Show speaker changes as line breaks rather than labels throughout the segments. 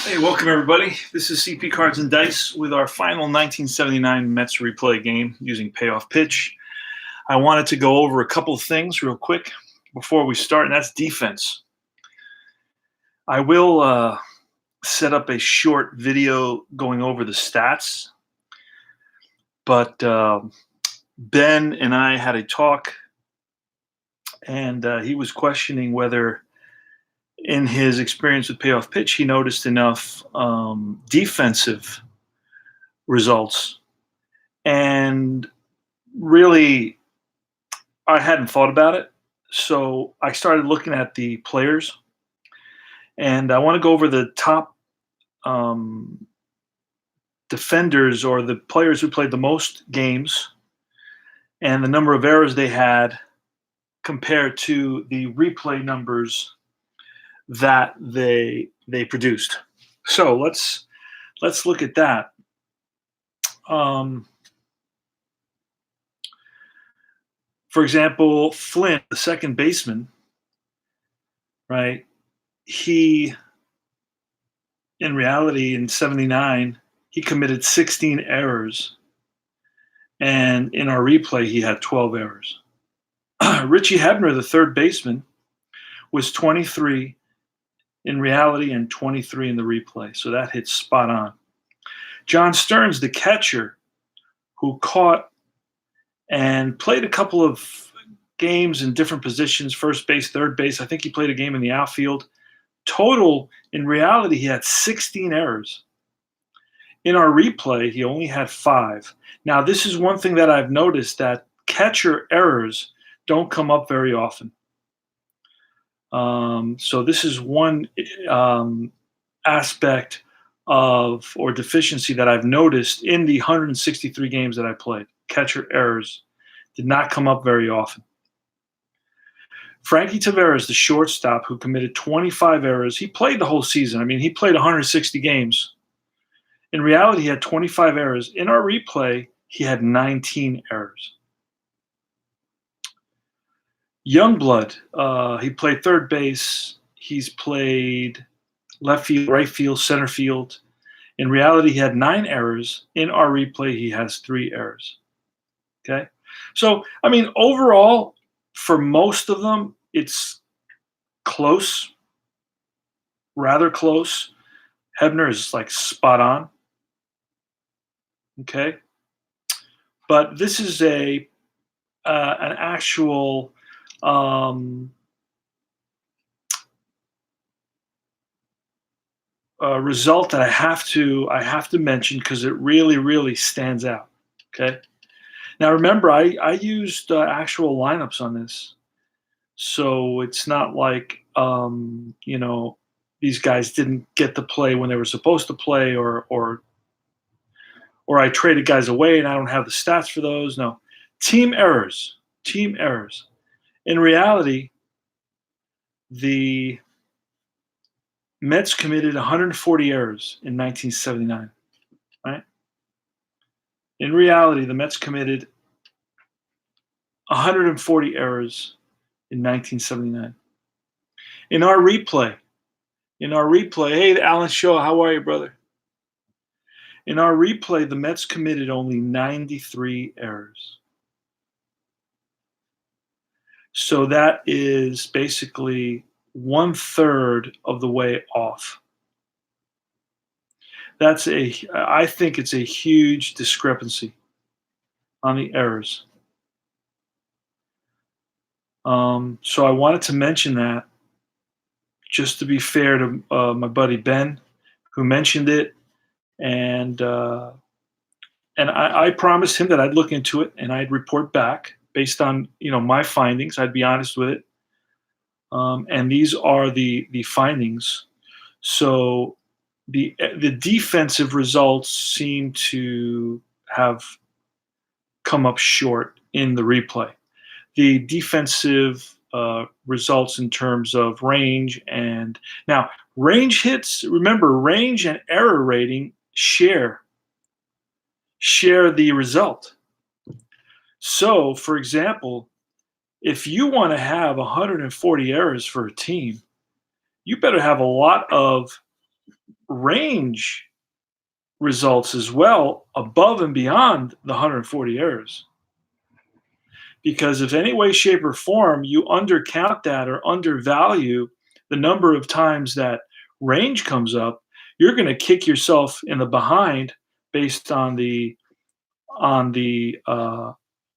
Hey, welcome everybody. This is CP Cards and Dice with our final 1979 Mets replay game using Payoff Pitch. I wanted to go over a couple of things real quick before we start, and that's defense. I will set up a short video going over the stats, but Ben and I had a talk, and he was questioning whether in his experience with Payoff Pitch, he noticed enough defensive results. And really, I hadn't thought about it. So I started looking at the players. And I want to go over the top defenders, or the players who played the most games, and the number of errors they had compared to the replay numbers that they produced. So let's look at that. For example, Flynn, the second baseman, right? He, in reality, in '79, he committed 16 errors, and in our replay, he had 12 errors. Richie Hebner, the third baseman, was 23 in reality and 23 in the replay. So that hits spot on. John Stearns, the catcher, who caught and played a couple of games in different positions, first base, third base. I think he played a game in the outfield. Total, in reality, he had 16 errors. In our replay, he only had 5. Now, this is one thing that I've noticed, that catcher errors don't come up very often. So this is one aspect of, or deficiency, that I've noticed in the 163 games that I played. Catcher errors did not come up very often. Frankie Taveras, the shortstop, who committed 25 errors, he played the whole season. I mean, he played 160 games. In reality, he had 25 errors. In our replay, he had 19 errors. Youngblood, he played third base. He's played left field, right field, center field. In reality, he had 9 errors. In our replay, he has 3 errors. Okay? So, I mean, overall, for most of them, it's close, rather close. Hebner is like spot on. Okay? But this is an actual result that I have to mention, because it really stands out. Okay. Now remember, I used actual lineups on this, so it's not like these guys didn't get to play when they were supposed to play, or I traded guys away and I don't have the stats for those. No, team errors. In reality, the Mets committed 140 errors in 1979, right? In reality, the Mets committed 140 errors in 1979. In our replay, In our replay, hey, Alan Shaw, how are you, brother? In our replay, the Mets committed only 93 errors. So that is basically one third of the way off. I think it's a huge discrepancy on the errors. So I wanted to mention that just to be fair to my buddy Ben, who mentioned it, and I promised him that I'd look into it and I'd report back based on my findings. I'd be honest with it, and these are the findings. So the defensive results seem to have come up short in the replay. The defensive results in terms of range and now range hits. Remember, range and error rating share the result. So, for example, if you want to have 140 errors for a team, you better have a lot of range results as well above and beyond the 140 errors. Because if any way, shape, or form you undercount that or undervalue the number of times that range comes up, you're going to kick yourself in the behind based on the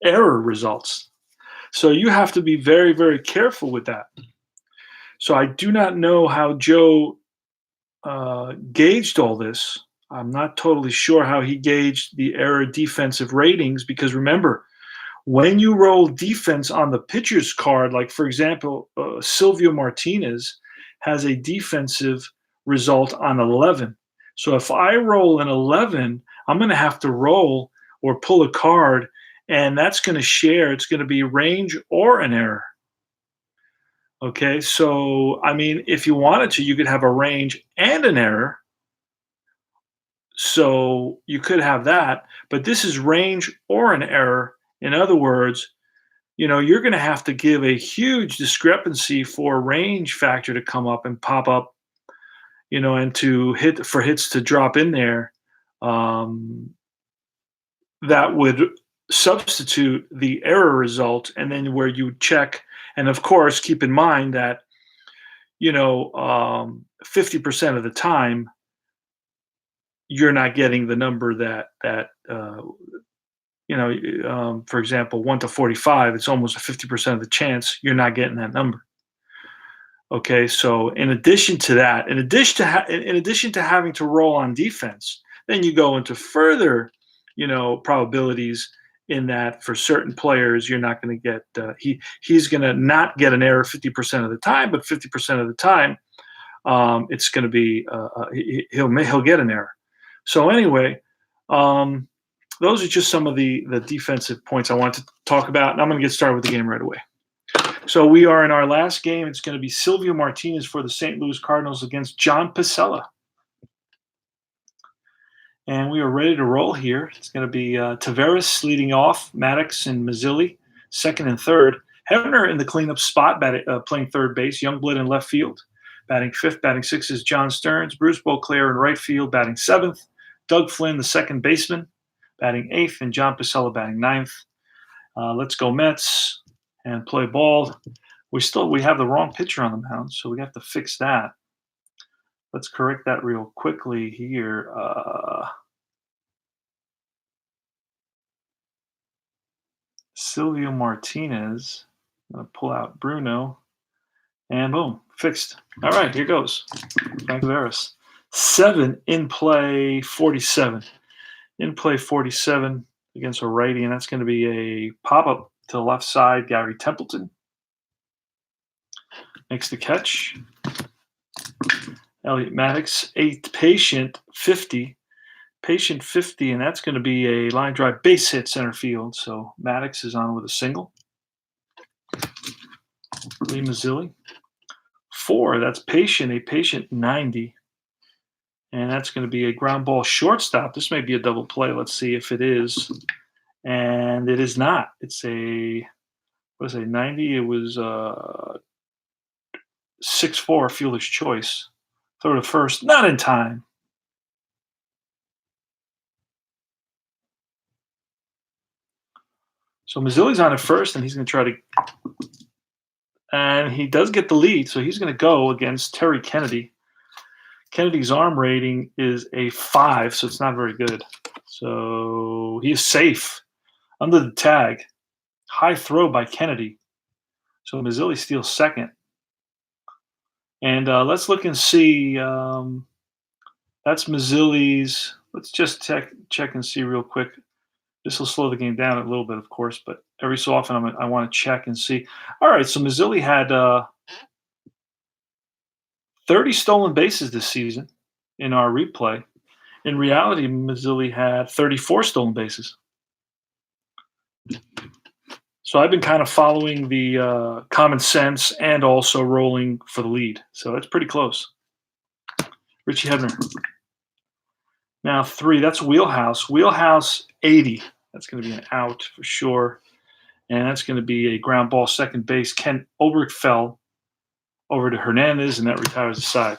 error results. So you have to be very, very careful with that. So I do not know how Joe gauged all this. I'm not totally sure how he gauged the error defensive ratings because remember, when you roll defense on the pitcher's card, like for example, Silvio Martinez has a defensive result on 11. So if I roll an 11, I'm going to have to roll or pull a card, and that's going to share. It's going to be range or an error. Okay, so I mean, if you wanted to, you could have a range and an error. So you could have that, but this is range or an error. In other words, you're going to have to give a huge discrepancy for range factor to come up and pop up, and to hits to drop in there. That would substitute the error result, and then where you check, and of course, keep in mind that 50% of the time you're not getting the number for example, 1 to 45, it's almost a 50% of the chance you're not getting that number. Okay, so in addition to that, in addition to having to roll on defense, then you go into further, probabilities in that for certain players you're not going to get. He's going to not get an error 50% of the time, but 50% of the time, it's going to be he'll get an error. So anyway. Those are just some of the defensive points I wanted to talk about, and I'm going to get started with the game right away. So we are in our last game. It's going to be Silvio Martinez for the St. Louis Cardinals against John Pacella. And we are ready to roll here. It's going to be Taveras leading off, Maddox and Mazzilli, second and third. Hebner in the cleanup spot, playing third base. Youngblood in left field, batting fifth. Batting sixth is John Stearns. Bruce Beauclair in right field, batting seventh. Doug Flynn, the second baseman, batting eighth, and John Pacella batting ninth. Let's go Mets and play ball. We have the wrong pitcher on the mound, so we have to fix that. Let's correct that real quickly here. Silvio Martinez. I'm going to pull out Bruno, and boom, fixed. All right, here goes. Frank Veras. 7 in play 47. In play 47 against a righty, and that's going to be a pop-up to the left side. Gary Templeton makes the catch. Elliot Maddox, 8th patient 50. Patient 50, and that's going to be a line drive base hit center field. So Maddox is on with a single. Lee Mazzilli. 4, that's patient, a patient 90. And that's going to be a ground ball shortstop. This may be a double play. Let's see if it is. And it is not. It's a, 90? It was 6-4 fielder's choice. Throw to first, not in time. So Mazzilli's on at first, and he's going to try to, and he does get the lead. So he's going to go against Terry Kennedy. Kennedy's arm rating is a 5, so it's not very good. So he is safe under the tag. High throw by Kennedy. So Mazzilli steals second. And let's look and see. That's Mazzilli's. Let's just check and see real quick. This will slow the game down a little bit, of course, but every so often I want to check and see. All right, so Mazzilli had 30 stolen bases this season in our replay. In reality, Mazzilli had 34 stolen bases. So I've been kind of following the common sense and also rolling for the lead. So it's pretty close. Richie Hebner. Now 3, that's Wheelhouse. Wheelhouse 80. That's going to be an out for sure. And that's going to be a ground ball second base. Ken Oberkfell over to Hernandez, and that retires the side.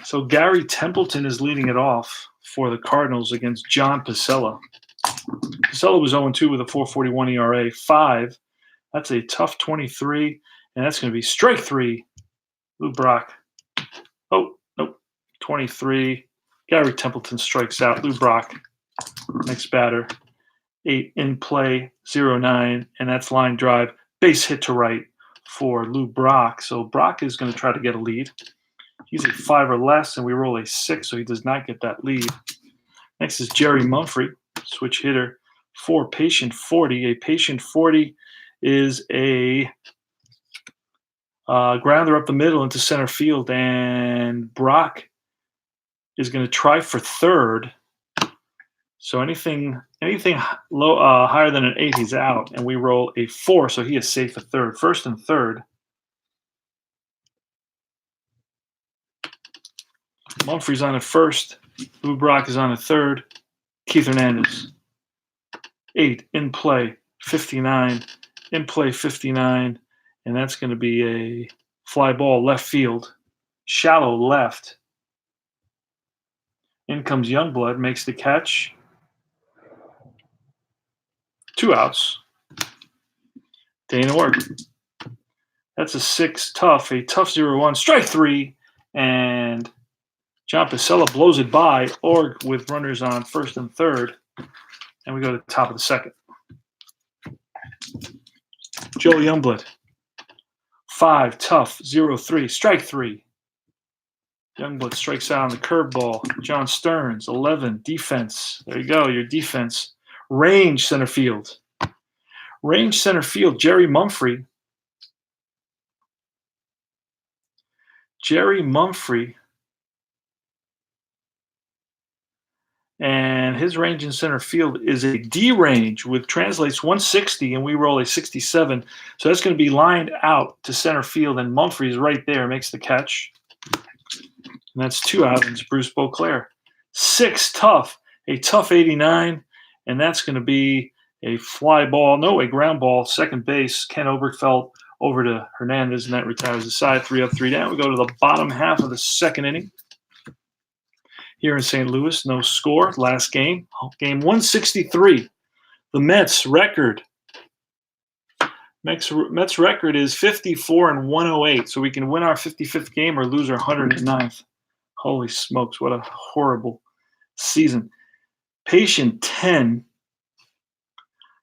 So Gary Templeton is leading it off for the Cardinals against John Pacella. Pacella was 0-2 with a 4.41 ERA. 5. That's a tough 23, and that's going to be strike 3. Lou Brock. Oh, nope. 23. Gary Templeton strikes out. Lou Brock, next batter. 8 in play, 0-9, and that's line drive. Base hit to right for Lou Brock. So Brock is going to try to get a lead. He's a 5 or less, and we roll a 6, so he does not get that lead. Next is Jerry Mumphrey, switch hitter. 4, patient 40. A patient 40 is a grounder up the middle into center field, and Brock is going to try for third. So anything low, higher than an 8, he's out, and we roll a 4, so he is safe at third. First and third. Mumphrey's on at first. Lou Brock is on at third. Keith Hernandez. 8 in play, 59. In play, 59, and that's going to be a fly ball left field, shallow left. In comes Youngblood, makes the catch. 2 outs. Dana work. That's a 6 tough, a tough 0-1. Strike 3, and John Pacella blows it by Org with runners on first and third, and we go to the top of the second. Joe Youngblood. 5 tough, 0-3. Strike 3. Youngblood strikes out on the curveball. John Stearns, 11, defense. There you go, your defense. Range center field. Range center field, Jerry Mumphrey. Jerry Mumphrey. And his range in center field is a D range, which translates 160, and we roll a 67. So that's going to be lined out to center field, and Mumphrey is right there, makes the catch. And that's 2 outs, and it's Bruce Beauclair. 6 tough, a tough 89, and that's going to be a fly ball, no, a ground ball, second base. Ken Oberkfell over to Hernandez, and that retires the side. 3 up, 3 down. We go to the bottom half of the second inning. Here in St. Louis, no score. Last game, game 163. The Mets record. Mets record is 54 and 108. So we can win our 55th game or lose our 109th. Holy smokes, what a horrible season. Patient 10.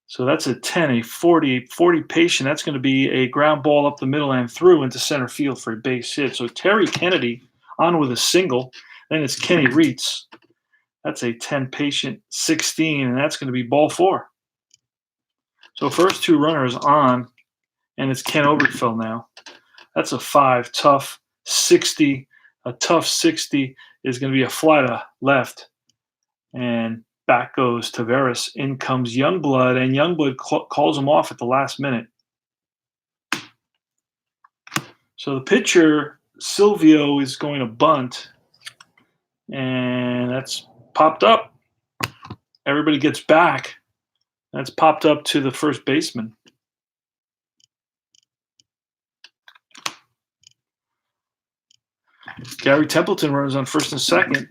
So that's a 10, a 40 patient. That's going to be a ground ball up the middle and through into center field for a base hit. So Terry Kennedy on with a single. Then it's Kenny Reitz. That's a 10 patient 16, and that's going to be ball 4. So first 2 runners on, and it's Ken Oberkfell now. That's a 5 tough 60. A tough 60 is going to be a fly to left, and back goes Taveras. In comes Youngblood, and Youngblood calls him off at the last minute. So the pitcher, Silvio, is going to bunt, and that's popped up. Everybody gets back. That's popped up to the first baseman. Gary Templeton runs on first and second,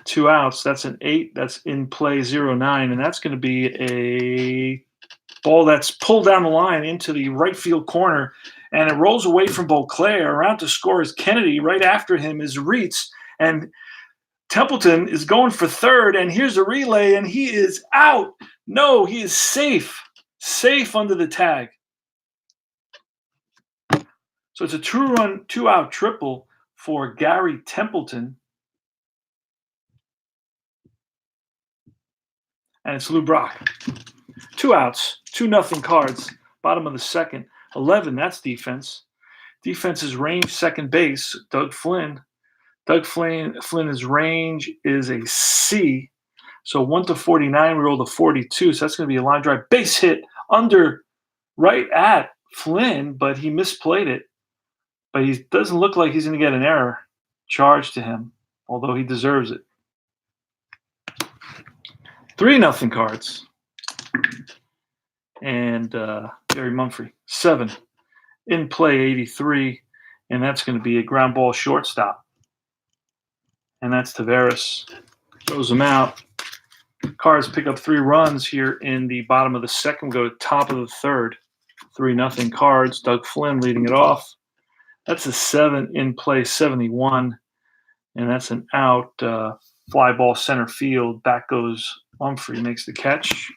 2 outs. That's an 8. That's in play 0-9, and that's going to be a ball that's pulled down the line into the right field corner, and it rolls away from Beauclair. Around to score is Kennedy. Right after him is Reitz, and Templeton is going for third, and here's a relay, and he is out. No, he is safe under the tag. So it's a 2-run, 2-out triple for Gary Templeton. And it's Lou Brock. 2 outs, 2-0 Cards. Bottom of the second. 11, that's defense. Defense is range second base, Doug Flynn. Doug Flynn's range is a C. So 1-49, we roll to 42. So that's going to be a line drive base hit under right at Flynn, but he misplayed it. But he doesn't look like he's going to get an error charged to him, although he deserves it. 3-0 Cards. And Gary Mumphrey, 7. In play 83, and that's going to be a ground ball shortstop. And that's Taveras. Throws him out. Cards pick up 3 runs here in the bottom of the second. Go to top of the third. 3-0 Cards. Doug Flynn leading it off. That's a 7 in play 71, and that's an out. Fly ball center field. Back goes Mumphrey, makes the catch.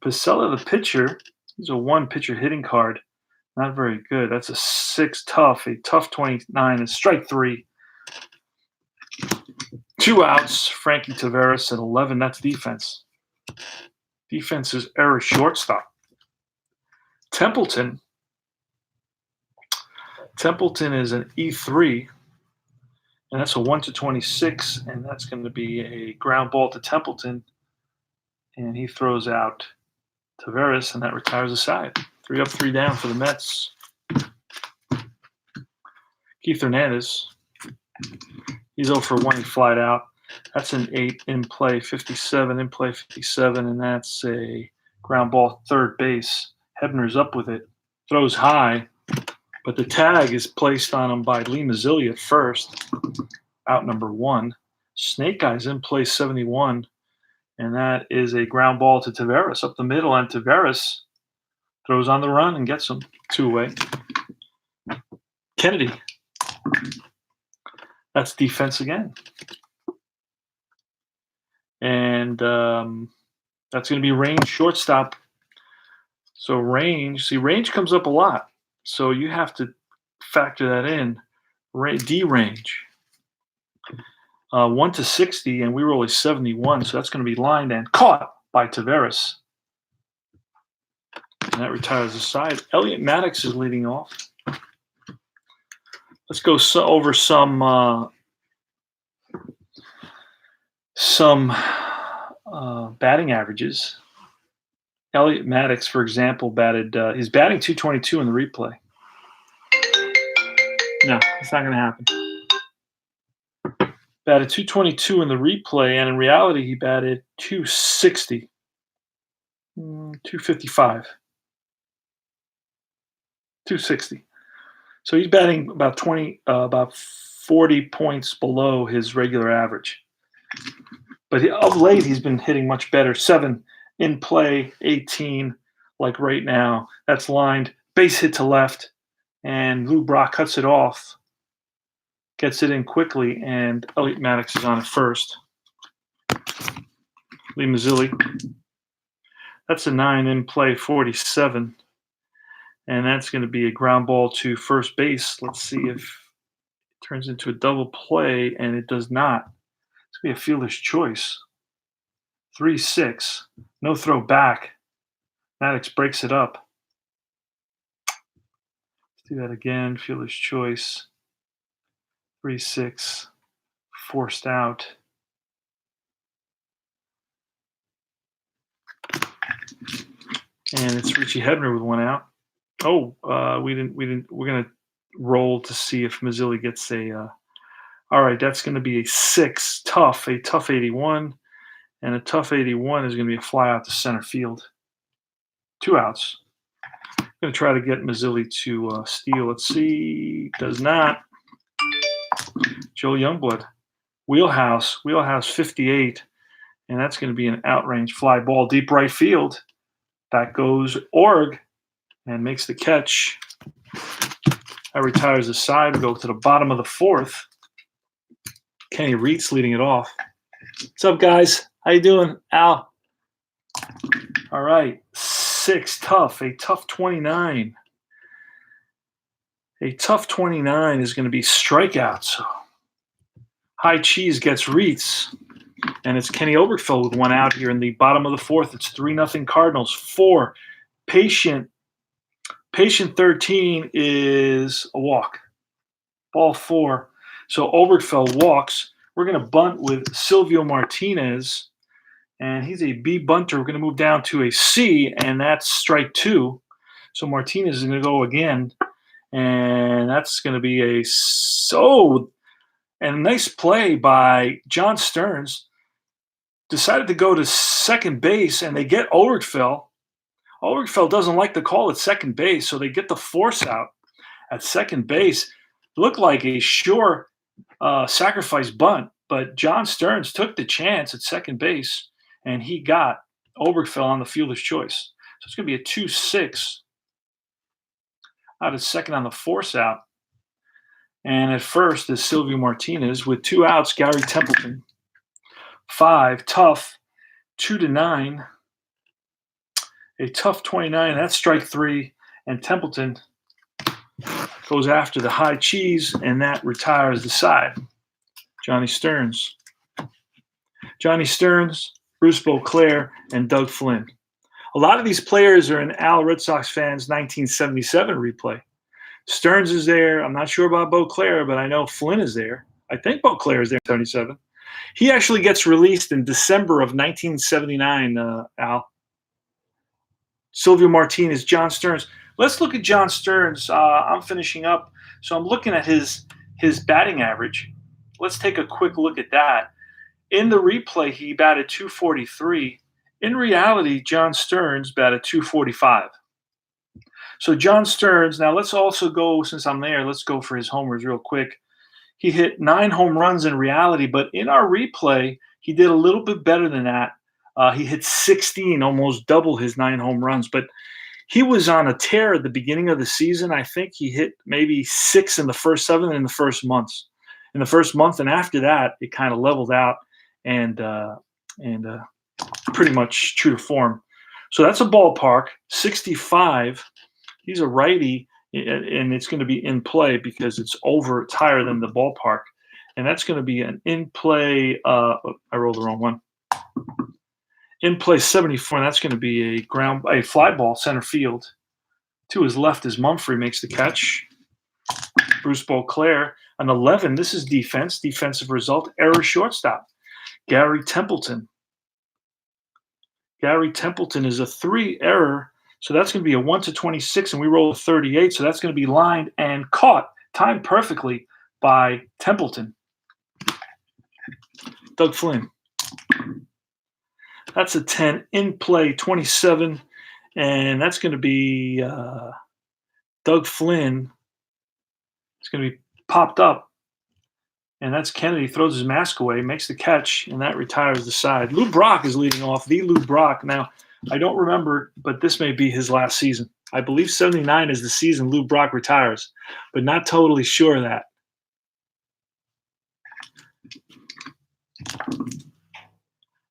Pacella, the pitcher, he's a 1-pitcher hitting card. Not very good. That's a 6 tough. A tough 29 is strike 3. 2 outs. Frankie Taveras at 11. That's defense. Defense is error shortstop. Templeton is an E3, and that's a 1-26, and that's going to be a ground ball to Templeton, and he throws out Taveras, and that retires the side. 3 up, 3 down for the Mets. Keith Hernandez, he's 0 for 1. He flied out. That's an 8 in play 57, in play 57, and that's a ground ball third base. Hebner's up with it, throws high, but the tag is placed on him by Lee Mazzilli at first, out number 1. Snake Eyes in play 71, and that is a ground ball to Taveras up the middle, and Taveras throws on the run and gets him 2 away. Kennedy, that's defense again. And that's going to be range shortstop. So range comes up a lot. So you have to factor that in. D range. 1-60, and we were only 71, so that's going to be lined and caught by Taveras. And that retires the side. Elliot Maddox is leading off. Let's go over some batting averages. Elliot Maddox, for example, he's batting 222 in the replay. No, it's not going to happen. Batted 222 in the replay, and in reality, he batted 260, 255, 260. So he's batting about 40 points below his regular average. But of late, he's been hitting much better. 7 in play, 18, like right now. That's lined, base hit to left, and Lou Brock cuts it off. Gets it in quickly, and Elliot Maddox is on at first. Lee Mazzilli. That's a 9 in play, 47. And that's going to be a ground ball to first base. Let's see if it turns into a double play, and it does not. It's going to be a fielder's choice. 3-6. No throw back. Maddox breaks it up. Let's do that again. Fielder's choice. 3-6, forced out. And it's Richie Hebner with 1 out. Oh, we didn't. We're gonna roll to see if Mazzilli gets a. All right, that's going to be a 6 tough, a tough 81, and a tough 81 is going to be a fly out to center field. 2 outs. I'm going to try to get Mazzilli to steal. Let's see. Does not. Joe Youngblood. Wheelhouse 58, and that's going to be an outrange fly ball deep right field. Back goes Org and makes the catch. That retires the side. We go to the bottom of the fourth. Kenny Reitz leading it off. What's up, guys? How you doing, Al? All right, 6 tough. A tough 29. A tough 29 is going to be strikeouts. High Cheese gets Reitz, and it's Kenny Obergefell with one out here in the bottom of the fourth. It's 3-0 Cardinals. 4. Patient 13 is a walk. Ball 4. So Obergefell walks. We're going to bunt with Silvio Martinez, and he's a B bunter. We're going to move down to a C, and that's strike 2. So Martinez is going to go again, and that's going to be and a nice play by John Stearns. Decided to go to second base, and they get Obergefell. Obergefell doesn't like the call at second base, so they get the force out at second base. Looked like a sure sacrifice bunt, but John Stearns took the chance at second base, and he got Obergefell on the fielder's choice. So it's going to be a 2-6 out of second on the force out. And at first is Silvio Martinez with 2 outs, Gary Templeton. 5, tough, 2-9. A tough 29, that's strike 3. And Templeton goes after the High Cheese, and that retires the side. Johnny Stearns, Bruce Beauclair, and Doug Flynn. A lot of these players are in Al Red Sox fans' 1977 replay. Stearns is there. I'm not sure about Beauclair, but I know Flynn is there. I think Beauclair is there in 77. He actually gets released in December of 1979, Al. Silvio Martinez, John Stearns. Let's look at John Stearns. I'm finishing up, so I'm looking at his batting average. Let's take a quick look at that. In the replay, he batted .243. In reality, John Stearns batted .245. So John Stearns, now let's also go, since I'm there, let's go for his homers real quick. He hit 9 home runs in reality, but in our replay, he did a little bit better than that. He hit 16, almost double his 9 home runs. But he was on a tear at the beginning of the season. I think he hit maybe 6 in the first 7 in the first months. In the first month, and after that, it kind of leveled out and pretty much true to form. So that's a ballpark. 65. He's a righty, and it's going to be in play because it's higher than the ballpark. And that's going to be an in-play I rolled the wrong one. In-play 74, and that's going to be a fly ball center field. To his left is Mumphrey, makes the catch. Bruce Beauclair. An 11, this is defensive result, error shortstop. Gary Templeton. Gary Templeton is a 3 error. So that's going to be a 1-26, and we roll a 38. So that's going to be lined and caught, timed perfectly by Templeton. Doug Flynn. That's a 10, in play 27, and that's going to be Doug Flynn. It's going to be popped up, and that's Kennedy. Throws his mask away, makes the catch, and that retires the side. Lou Brock is leading off. The Lou Brock. Now, I don't remember, but this may be his last season. I believe 79 is the season Lou Brock retires, but not totally sure of that.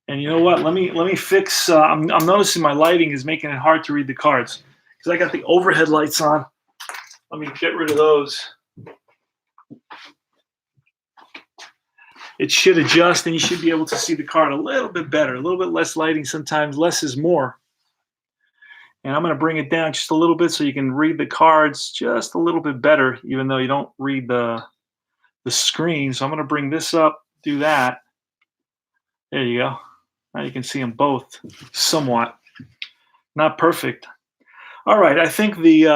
And you know what? Let me fix. I'm noticing my lighting is making it hard to read the cards because I got the overhead lights on. Let me get rid of those. It should adjust, and you should be able to see the card a little bit better. A little bit less lighting sometimes. Less is more. And I'm going to bring it down just a little bit so you can read the cards just a little bit better, even though you don't read the screen. So I'm going to bring this up, do that. There you go. Now you can see them both somewhat. Not perfect. All right. I think the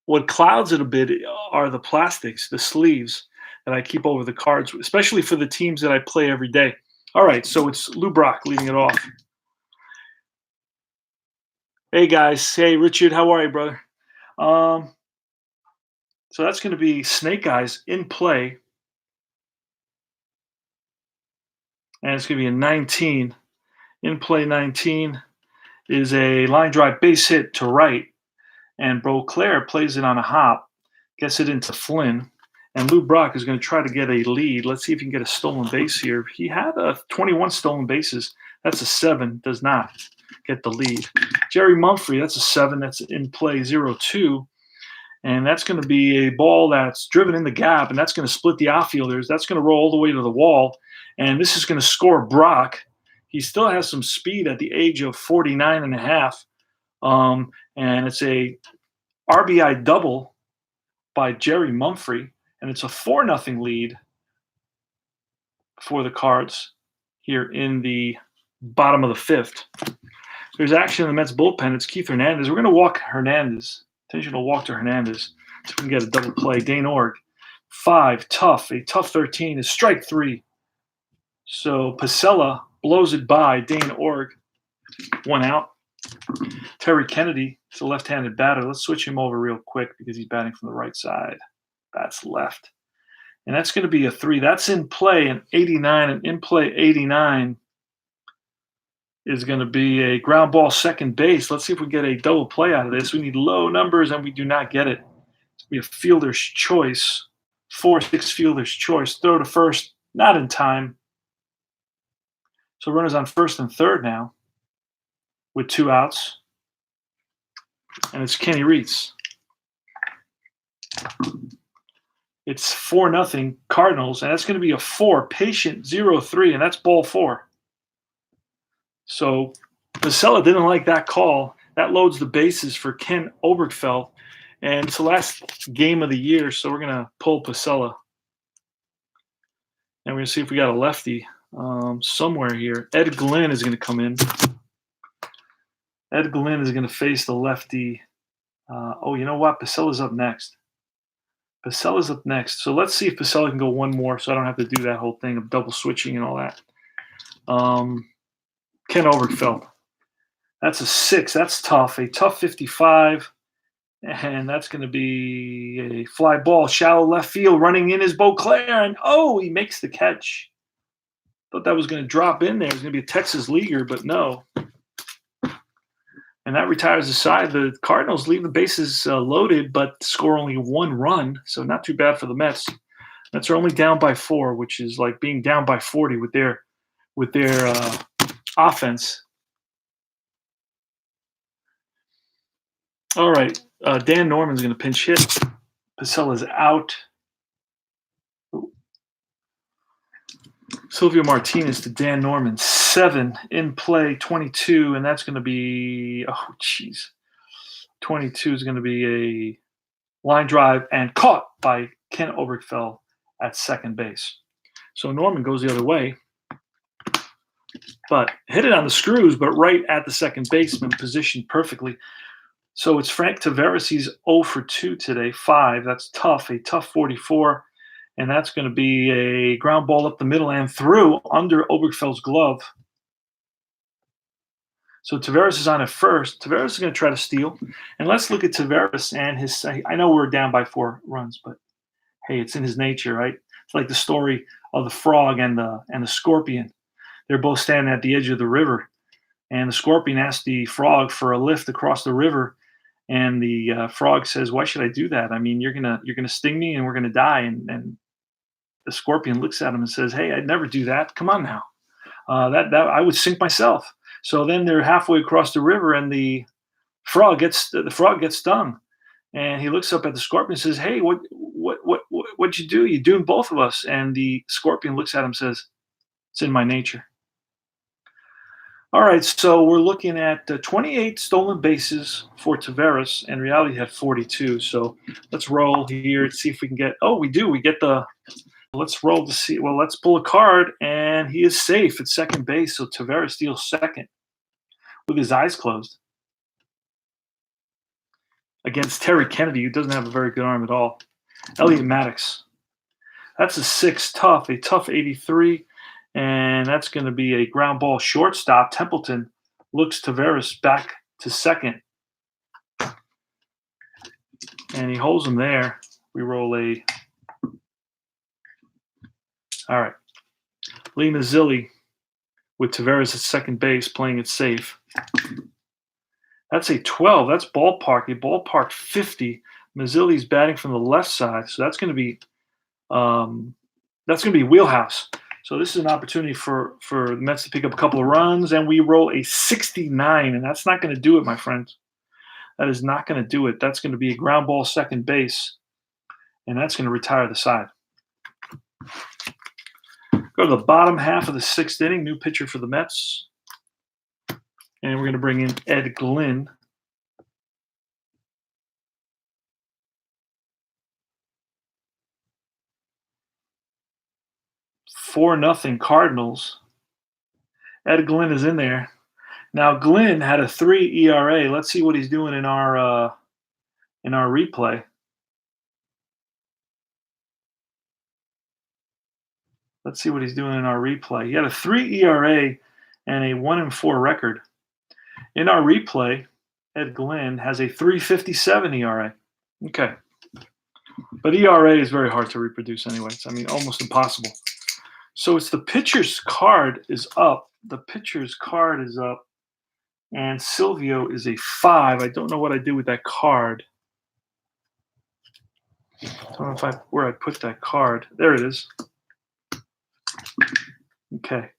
what clouds it a bit are the plastics, the sleeves that I keep over the cards, especially for the teams that I play every day. All right. So it's Lou Brock leading it off. Hey guys. Hey Richard. How are you, brother? So that's going to be Snake Eyes in play, and it's going to be a 19. In play 19 is a line drive base hit to right, and Beauclair plays it on a hop, gets it into Flynn, and Lou Brock is going to try to get a lead. Let's see if he can get a stolen base here. He had 21 stolen bases. That's a 7, does not get the lead. Jerry Mumphrey, that's a 7, that's in play 0-2. And that's going to be a ball that's driven in the gap, and that's going to split the outfielders. That's going to roll all the way to the wall, and this is going to score Brock. He still has some speed at the age of 49 and a half, and it's a RBI double by Jerry Mumphrey, and it's a 4-0 lead for the Cards here in the bottom of the 5th. There's action in the Mets bullpen. It's Keith Hernandez. We're going to walk Hernandez. Intentional walk to Hernandez. So we can get a double play. Dane Org, 5, tough. A tough 13 is strike 3. So Pasella blows it by Dane Org. 1 out. Terry Kennedy is a left-handed batter. Let's switch him over real quick because he's batting from the right side. Bats left. And that's going to be a 3. That's in play an 89. And in play 89 is going to be a ground ball second base. Let's see if we get a double play out of this. We need low numbers, and we do not get it. It's going to be a fielder's choice. 4-6 fielder's choice. Throw to first, not in time. So runners on first and third now with 2 outs. And it's Kenny Reitz. It's 4-0 Cardinals, and that's going to be a 4. Patient 0-3, and that's ball 4. So Pasella didn't like that call. That loads the bases for Ken Obergefell, and it's the last game of the year, so we're going to pull Pasella. And we're going to see if we got a lefty somewhere here. Ed Glynn is going to come in. Ed Glynn is going to face the lefty. You know what? Pacella's up next. Pacella's up next. So let's see if Pasella can go one more so I don't have to do that whole thing of double switching and all that. Ken Obergefell. That's a 6. That's tough. A tough 55. And that's going to be a fly ball. Shallow left field. Running in is Beauclair. And, he makes the catch. Thought that was going to drop in there. It was going to be a Texas leaguer, but no. And that retires the side. The Cardinals leave the bases loaded, but score only 1 run. So not too bad for the Mets. Mets are only down by 4, which is like being down by 40 with their offense. All right. Dan Norman's going to pinch hit. Pacella's out. Silvio Martinez to Dan Norman, 7 in play, 22, and that's going to be 22 is going to be a line drive and caught by Ken Obergefell at second base. So Norman goes the other way, but hit it on the screws, but right at the second baseman, positioned perfectly. So it's Frank Taveras. He's 0 for 2 today, 5. That's tough, a tough 44. And that's going to be a ground ball up the middle and through under Obergefell's glove. So Taveras is on at first. Taveras is going to try to steal. And let's look at Taveras and his – I know we're down by 4 runs, but, hey, it's in his nature, right? It's like the story of the frog and the scorpion. They're both standing at the edge of the river. And the scorpion asked the frog for a lift across the river. And the frog says, "Why should I do that? I mean, you're gonna sting me and we're gonna die." And the scorpion looks at him and says, "Hey, I'd never do that. Come on now. That I would sink myself." So then they're halfway across the river, and the frog gets stung, and he looks up at the scorpion and says, "Hey, what'd you do? You doomed both of us." And the scorpion looks at him and says, "It's in my nature." All right, so we're looking at 28 stolen bases for Taveras, and reality had 42. So let's roll here and see if we can get. Oh, we do. We get the. Let's roll to see. Well, let's pull a card, and he is safe at second base. So Taveras steals second with his eyes closed against Terry Kennedy, who doesn't have a very good arm at all. Elliot Maddox. That's a 6, tough, a tough 83. And that's going to be a ground ball shortstop. Templeton looks Taveras back to second. And he holds him there. We roll a. All right. Lee Mazzilli with Taveras at second base, playing it safe. That's a 12. That's ballpark. A ballpark 50. Mazzilli's batting from the left side, so that's going to be wheelhouse. So this is an opportunity for the Mets to pick up a couple of runs, and we roll a 69, and that's not going to do it, my friends. That is not going to do it. That's going to be a ground ball second base, and that's going to retire the side. Go to the bottom half of the sixth inning. New pitcher for the Mets, and we're going to bring in Ed Glynn. Four nothing Cardinals. Ed Glynn is in there. Now Glynn had a 3 ERA. Let's see what he's doing in our replay. Let's see what he's doing in our replay. He had a 3 ERA and a 1-4 record. In our replay, Ed Glynn has a 3.57 ERA. Okay. But ERA is very hard to reproduce anyways. I mean, almost impossible. So it's the pitcher's card is up. The pitcher's card is up. And Silvio is a 5. I don't know what I did with that card. I don't know where I put that card. There it is. Okay.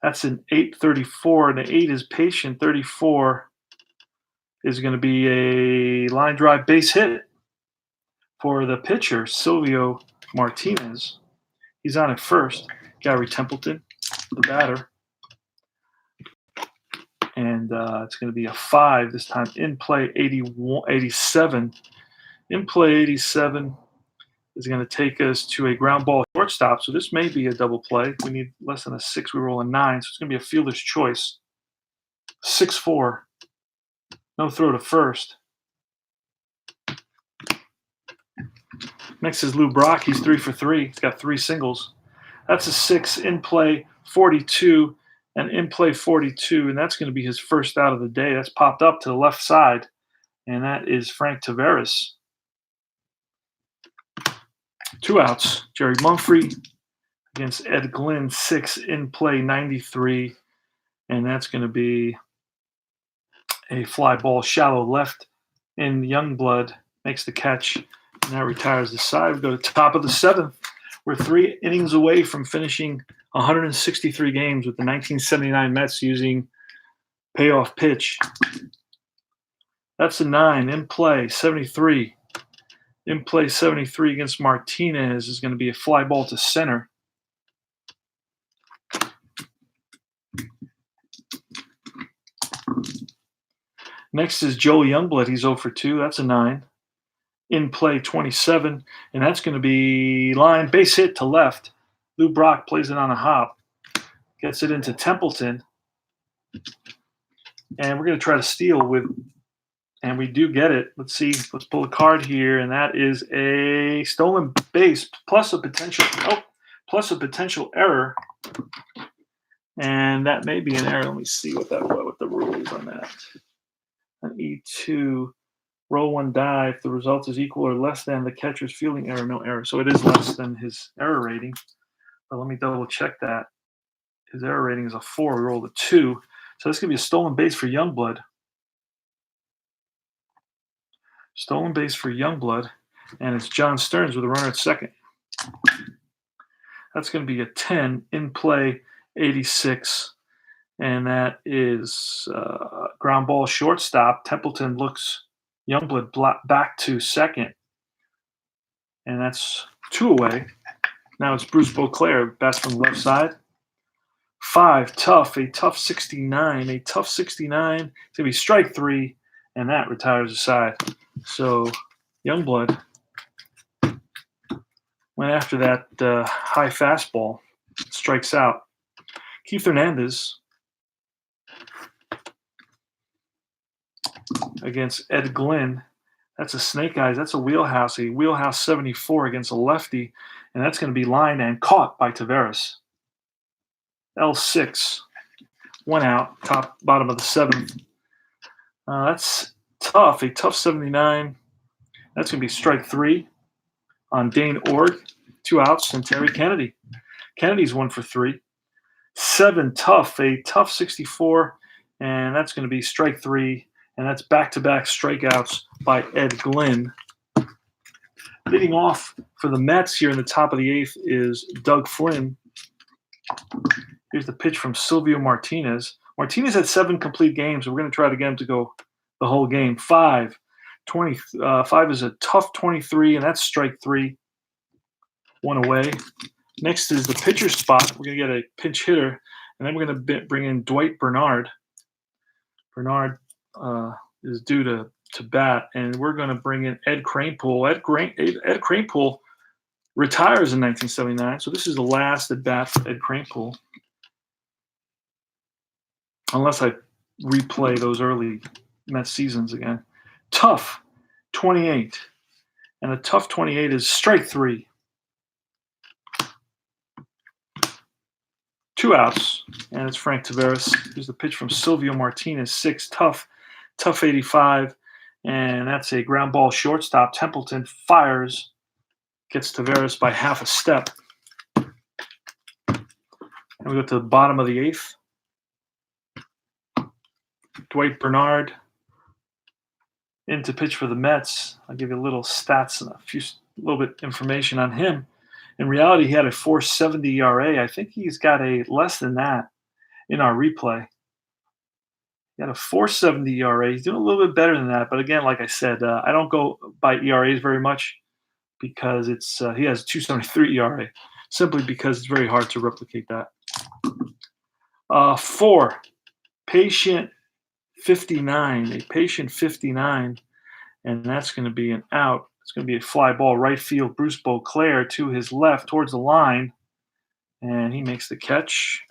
That's an 8.34, and the 8 is patient. 34 is going to be a line drive base hit for the pitcher, Silvio Martinez. He's on at first. Gary Templeton, the batter. And it's going to be a 5 this time. In play 87. In play 87 is going to take us to a ground ball shortstop. So this may be a double play. We need less than a 6. We roll a 9. So it's going to be a fielder's choice. 6-4. No throw to first. Next is Lou Brock. He's 3 for 3. He's got 3 singles. That's a 6. In play 42. And in play 42. And that's going to be his first out of the day. That's popped up to the left side. And that is Frank Taveras. 2 outs. Jerry Mumphrey against Ed Glynn, 6. In play 93. And that's going to be a fly ball shallow left. And Youngblood makes the catch. And that retires the side. We go to top of the 7th. We're 3 innings away from finishing 163 games with the 1979 Mets using payoff pitch. That's a 9. In play 73. In play 73 against Martinez is going to be a fly ball to center. Next is Joe Youngblood. He's 0 for 2. That's a 9. In play 27, and that's going to be line base hit to left. Lou Brock plays it on a hop, gets it into Templeton, and we're going to try to steal with, and we do get it. Let's see. Let's pull a card here, and that is a stolen base plus a potential error, and that may be an error. Let me see what the rule is on that. An E2. Roll 1 die if the result is equal or less than the catcher's fielding error. No error. So it is less than his error rating. But let me double check that. His error rating is a 4. We rolled a 2. So this could be a stolen base for Youngblood. Stolen base for Youngblood. And it's John Stearns with a runner at second. That's going to be a 10. In play 86. And that is ground ball shortstop. Templeton looks Youngblood back to second. And that's 2 away. Now it's Bruce Beauclair, bats from the left side. 5, tough, a tough 69. A tough 69. It's going to be strike 3, and that retires the side. So Youngblood went after that high fastball. Strikes out. Keith Hernandez against Ed Glynn. That's a snake eyes. That's a wheelhouse 74 against a lefty. And that's going to be lined and caught by Taveras. L6. 1 out, bottom of the 7th. That's tough. A tough 79. That's going to be strike 3. on Dane Org, 2 outs, and Terry Kennedy. Kennedy's 1 for 3. 7 tough, a tough 64, and that's going to be strike 3, and that's back-to-back strikeouts by Ed Glynn. Leading off for the Mets here in the top of the 8th is Doug Flynn. Here's the pitch from Silvio Martinez. Martinez had 7 complete games. We're going to try to get him to go the whole game. 5 is a tough 23, and that's strike 3. 1 away. Next is the pitcher spot. We're going to get a pinch hitter, and then we're going to bring in Dwight Bernard. Bernard is due to bat, and we're going to bring in Ed Kranepool. Ed Kranepool retires in 1979, so this is the last at bat for Ed Kranepool. Unless I replay those early Mets seasons again. Tough 28, and a tough 28 is strike 3. 2 outs, and it's Frank Taveras. Here's the pitch from Silvio Martinez. 6 tough 85, and that's a ground ball shortstop. Templeton fires, gets Taveras by half a step. And we go to the bottom of the 8th. Dwight Bernard in to pitch for the Mets. I'll give you a little stats and a little bit information on him. In reality, he had a 4.70 ERA. I think he's got a less than that in our replay. He had a 4.70 ERA. He's doing a little bit better than that. But again, like I said, I don't go by ERAs very much because he has a 2.73 ERA, simply because it's very hard to replicate that. 4, patient 59, a patient 59, and that's going to be an out. It's going to be a fly ball right field. Bruce Beauclair to his left towards the line, and he makes the catch.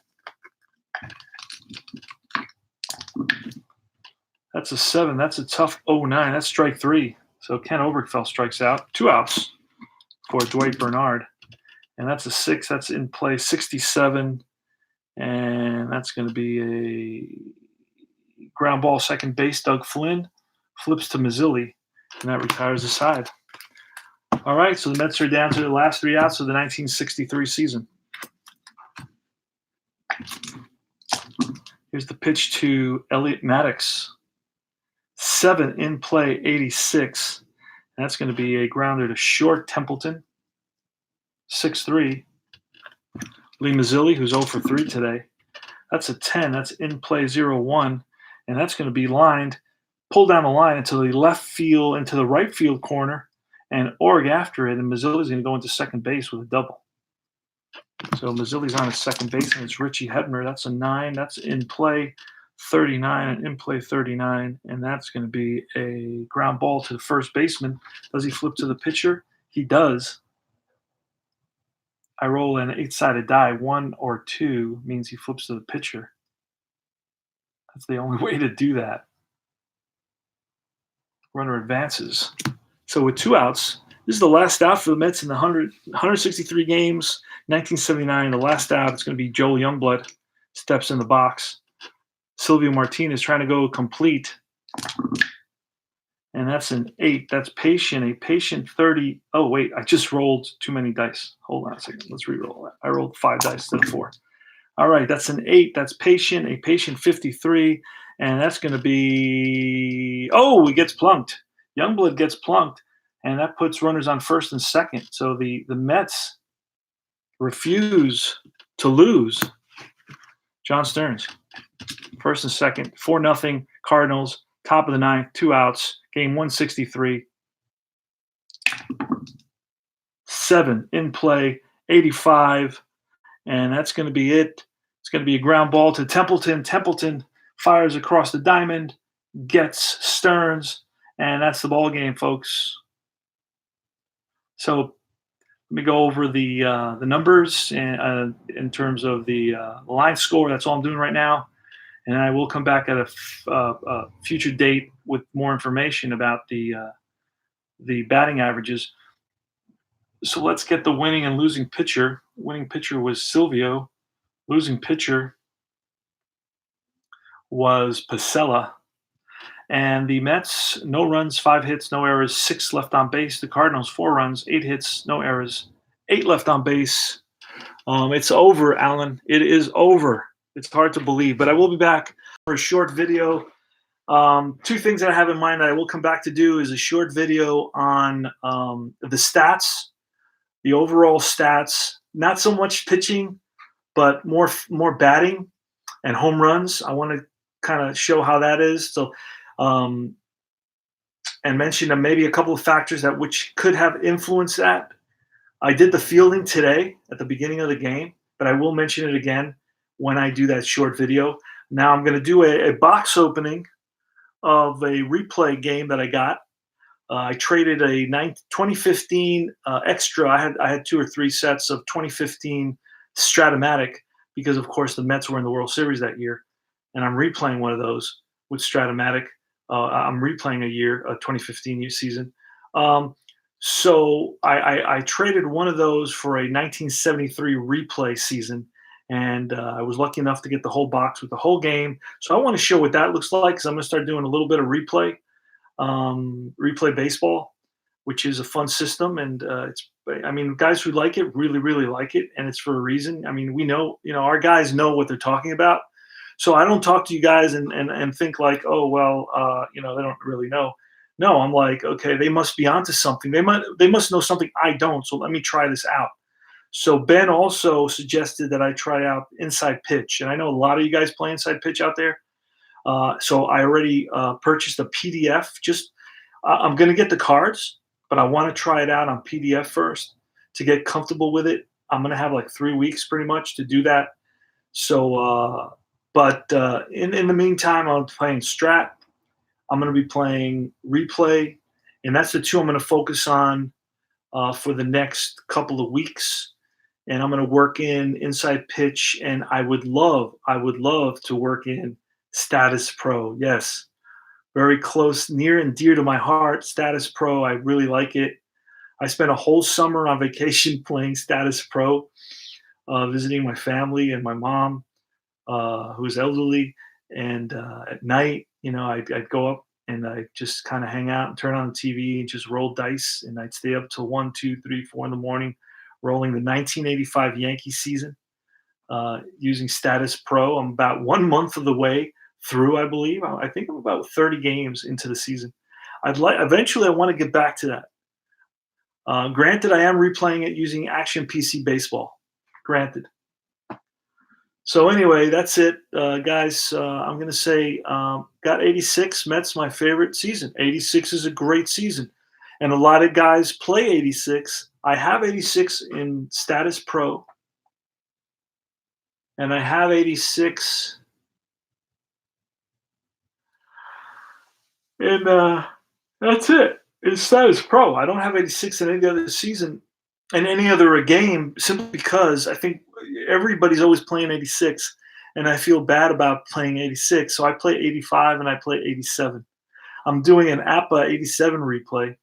That's a 7. That's a tough 09. That's strike 3. So Ken Obergefell strikes out. 2 outs for Dwight Bernard, and that's a 6. That's in play 67, and that's going to be a ground ball second base. Doug Flynn flips to Mazzilli, and that retires the side. All right, so the Mets are down to the last 3 outs of the 1963 season. Here's the pitch to Elliot Maddox. 7 in play, 86. And that's going to be a grounder to short Templeton. 6-3. Lee Mazzilli, who's 0 for 3 today. That's a 10. That's in play 0-1. And that's going to be lined, pulled down the line into the left field, into the right field corner, and Org after it. And Mazzilli's going to go into second base with a double. So Mazzilli's on his second base, and it's Richie Hebner. That's a 9. That's in play 39 and in play 39. And that's going to be a ground ball to the first baseman. Does he flip to the pitcher? He does. I roll an 8-sided die. 1 or 2 means he flips to the pitcher. That's the only way to do that. Runner advances. So with 2 outs, this is the last out for the Mets in the 163 games, 1979. The last out, it's going to be Joel Youngblood, steps in the box. Silvio Martinez trying to go complete. And that's an 8. That's patient, a patient 30. Oh, wait, I just rolled too many dice. Hold on a second. Let's re-roll that. I rolled 5 dice instead of 4. All right, that's an 8. That's patient, a patient 53. And that's going to be, he gets plunked. Youngblood gets plunked, and that puts runners on first and second. So the Mets refuse to lose. John Stearns, first and second, 4-0, Cardinals, top of the 9th, 2 outs, game 163. 7 in play, 85, and that's going to be it. It's going to be a ground ball to Templeton. Templeton fires across the diamond, gets Stearns, and that's the ball game, folks. So let me go over the numbers in terms of the line score. That's all I'm doing right now. And I will come back at a future date with more information about the batting averages. So let's get the winning and losing pitcher. Winning pitcher was Silvio. Losing pitcher was Pasella. And the Mets, no runs, 5 hits, no errors, 6 left on base. The Cardinals, 4 runs, 8 hits, no errors, 8 left on base. It's over, Alan. It is over. It's hard to believe, but I will be back for a short video. Two things that I have in mind that I will come back to do is a short video on the stats, the overall stats, not so much pitching, but more batting and home runs. I want to kind of show how that is. So, um, and mention maybe a couple of factors that which could have influenced that. I did the fielding today at the beginning of the game, but I will mention it again when I do that short video. Now I'm going to do a box opening of a replay game that I got. I traded a 2015 extra. I had 2 or 3 sets of 2015 Stratomatic because, of course, the Mets were in the World Series that year, and I'm replaying one of those with Stratomatic. I'm replaying a 2015 season. So I traded one of those for a 1973 replay season, and I was lucky enough to get the whole box with the whole game. So I want to show what that looks like because I'm going to start doing a little bit of replay baseball, which is a fun system, and I mean, guys who like it really, really like it, and it's for a reason. I mean, we know, our guys know what they're talking about. So I don't talk to you guys and think like, oh well, they don't really know. No, I'm like, okay, they must be onto something. They must know something I don't. So let me try this out. So Ben also suggested that I try out Inside Pitch, and I know a lot of you guys play Inside Pitch out there. So I already purchased a PDF. I'm going to get the cards, but I want to try it out on PDF first to get comfortable with it. I'm going to have like 3 weeks pretty much to do that. So, in the meantime, I'm playing Strat. I'm going to be playing Replay, and that's the two I'm going to focus on for the next couple of weeks. And I'm going to work in Inside Pitch, and I would love to work in Status Pro. Yes, very close, near and dear to my heart. Status Pro, I really like it. I spent a whole summer on vacation playing Status Pro, visiting my family and my mom, who's elderly. And at night, I'd go up and I'd just kind of hang out and turn on the TV and just roll dice. And I'd stay up till 1, 2, 3, 4 in the morning, rolling the 1985 Yankee season using Status Pro. I'm about 1 month of the way through, I believe. I think I'm about 30 games into the season. Eventually I want to get back to that. Granted, I am replaying it using Action PC Baseball. Granted. So anyway, that's it, guys. I'm going to say got 86. Mets my favorite season. 86 is a great season. And a lot of guys play 86. I have 86 in Status Pro. And I have 86 in that's it. It's Status Pro. I don't have 86 in any other season and any other game simply because I think everybody's always playing 86, and I feel bad about playing 86. So I play 85 and I play 87. I'm doing an APA 87 replay,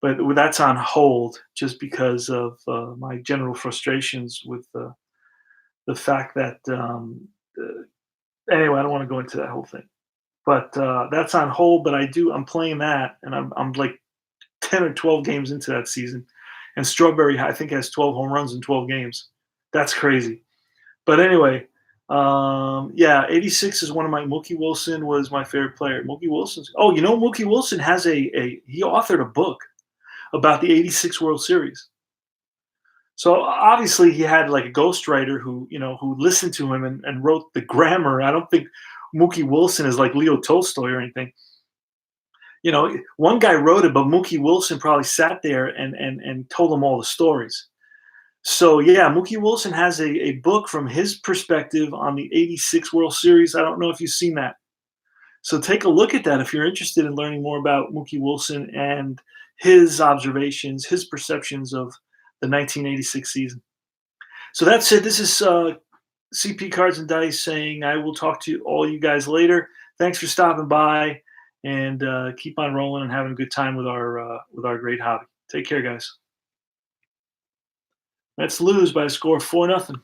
but that's on hold just because of my general frustrations with the fact that anyway, I don't want to go into that whole thing. But that's on hold. But I'm playing that, and I'm like 10 or 12 games into that season. And Strawberry, I think, has 12 home runs in 12 games. That's crazy. But anyway, 86 is one of my. Mookie Wilson was my favorite player. Mookie Wilson has he authored a book about the 86 World Series. So obviously he had like a ghostwriter who listened to him and wrote the grammar. I don't think Mookie Wilson is like Leo Tolstoy or anything. One guy wrote it, but Mookie Wilson probably sat there and told him all the stories. So yeah, Mookie Wilson has a book from his perspective on the 86 World Series. I don't know if you've seen that. So take a look at that if you're interested in learning more about Mookie Wilson and his observations, his perceptions of the 1986 season. So that's it. This is CP Cards and Dice saying I will talk to all you guys later. Thanks for stopping by, and keep on rolling and having a good time with our great hobby. Take care, guys. Let's lose by a score of 4-0.